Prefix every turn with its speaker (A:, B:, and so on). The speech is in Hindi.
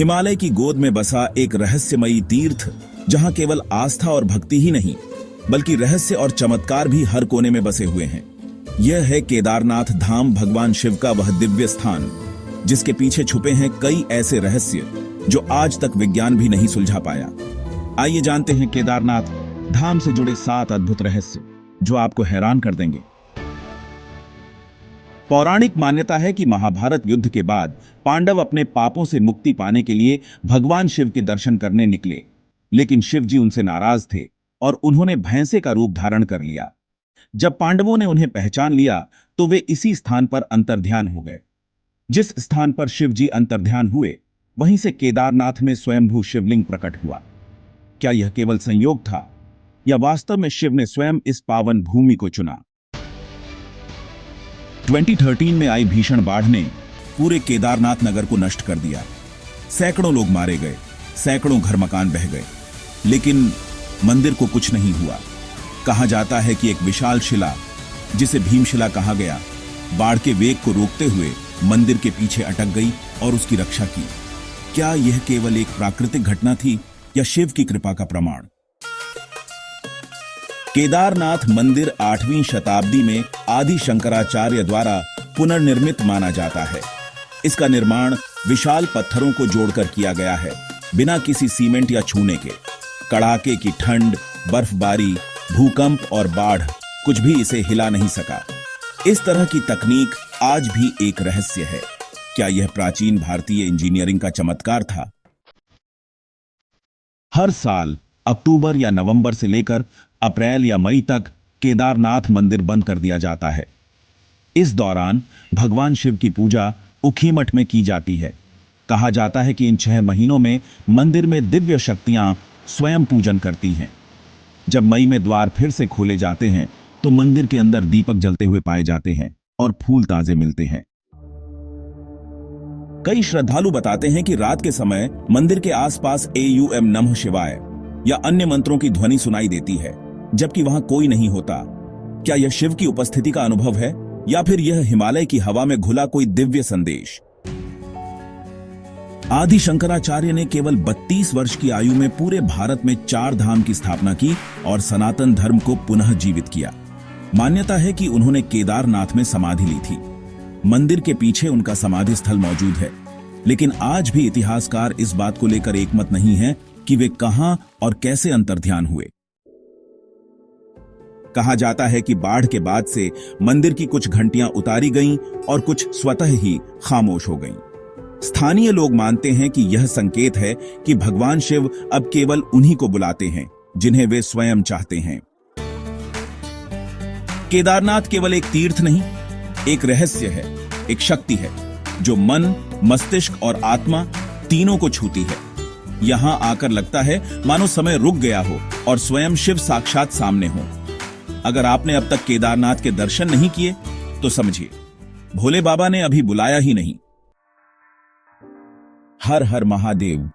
A: हिमालय की गोद में बसा एक रहस्यमयी तीर्थ, जहां केवल आस्था और भक्ति ही नहीं बल्कि रहस्य और चमत्कार भी हर कोने में बसे हुए हैं। यह है केदारनाथ धाम, भगवान शिव का वह दिव्य स्थान जिसके पीछे छुपे हैं कई ऐसे रहस्य जो आज तक विज्ञान भी नहीं सुलझा पाया। आइए जानते हैं केदारनाथ धाम से जुड़े 7 अद्भुत रहस्य जो आपको हैरान कर देंगे। पौराणिक मान्यता है कि महाभारत युद्ध के बाद पांडव अपने पापों से मुक्ति पाने के लिए भगवान शिव के दर्शन करने निकले, लेकिन शिव जी उनसे नाराज थे और उन्होंने भैंसे का रूप धारण कर लिया। जब पांडवों ने उन्हें पहचान लिया तो वे इसी स्थान पर अंतर्ध्यान हो गए। जिस स्थान पर शिव जी अंतर्ध्यान हुए, वहीं से केदारनाथ में स्वयंभू शिवलिंग प्रकट हुआ। क्या यह केवल संयोग था या वास्तव में शिव ने स्वयं इस पावन भूमि को चुना? 2013 में आई भीषण बाढ़ ने पूरे केदारनाथ नगर को नष्ट कर दिया। सैकड़ों लोग मारे गए, सैकड़ों घर मकान बह गए, लेकिन मंदिर को कुछ नहीं हुआ। कहा जाता है कि एक विशाल शिला, जिसे भीमशिला कहा गया, बाढ़ के वेग को रोकते हुए मंदिर के पीछे अटक गई और उसकी रक्षा की। क्या यह केवल एक प्राकृतिक घटना थी या शिव की कृपा का प्रमाण? केदारनाथ मंदिर 8वीं शताब्दी में आदि शंकराचार्य द्वारा पुनर्निर्मित माना जाता है। इसका निर्माण विशाल पत्थरों को जोड़कर किया गया है, बिना किसी सीमेंट या छूने के। कड़ाके की ठंड, बर्फबारी, भूकंप और बाढ़ कुछ भी इसे हिला नहीं सका। इस तरह की तकनीक आज भी एक रहस्य है। क्या यह प्राचीन भारतीय इंजीनियरिंग का चमत्कार था? हर साल अक्टूबर या नवंबर से लेकर अप्रैल या मई तक केदारनाथ मंदिर बंद कर दिया जाता है। इस दौरान भगवान शिव की पूजा उखीमठ में की जाती है। कहा जाता है कि इन 6 महीनों में मंदिर में दिव्य शक्तियां स्वयं पूजन करती हैं। जब मई में द्वार फिर से खोले जाते हैं तो मंदिर के अंदर दीपक जलते हुए पाए जाते हैं और फूल ताजे मिलते हैं। कई श्रद्धालु बताते हैं कि रात के समय मंदिर के आसपास AUM नमः शिवाय या अन्य मंत्रों की ध्वनि सुनाई देती है, जबकि वहां कोई नहीं होता। क्या यह शिव की उपस्थिति का अनुभव है या फिर यह हिमालय की हवा में घुला कोई दिव्य संदेश? आदि शंकराचार्य ने केवल 32 वर्ष की आयु में पूरे भारत में 4 धाम की स्थापना की और सनातन धर्म को पुनः जीवित किया। मान्यता है कि उन्होंने केदारनाथ में समाधि ली थी। मंदिर के पीछे उनका समाधि स्थल मौजूद है, लेकिन आज भी इतिहासकार इस बात को लेकर एकमत नहीं है कि वे कहां और कैसे अंतर्ध्यान हुए। कहा जाता है कि बाढ़ के बाद से मंदिर की कुछ घंटियां उतारी गईं और कुछ स्वतः ही खामोश हो गईं। स्थानीय लोग मानते हैं कि यह संकेत है कि भगवान शिव अब केवल उन्हीं को बुलाते हैं जिन्हें वे स्वयं चाहते हैं। केदारनाथ केवल एक तीर्थ नहीं, एक रहस्य है, एक शक्ति है जो मन, मस्तिष्क और आत्मा तीनों को छूती है। यहां आकर लगता है मानो समय रुक गया हो और स्वयं शिव साक्षात सामने हो। अगर आपने अब तक केदारनाथ के दर्शन नहीं किए तो समझिए, भोले बाबा ने अभी बुलाया ही नहीं। हर हर महादेव।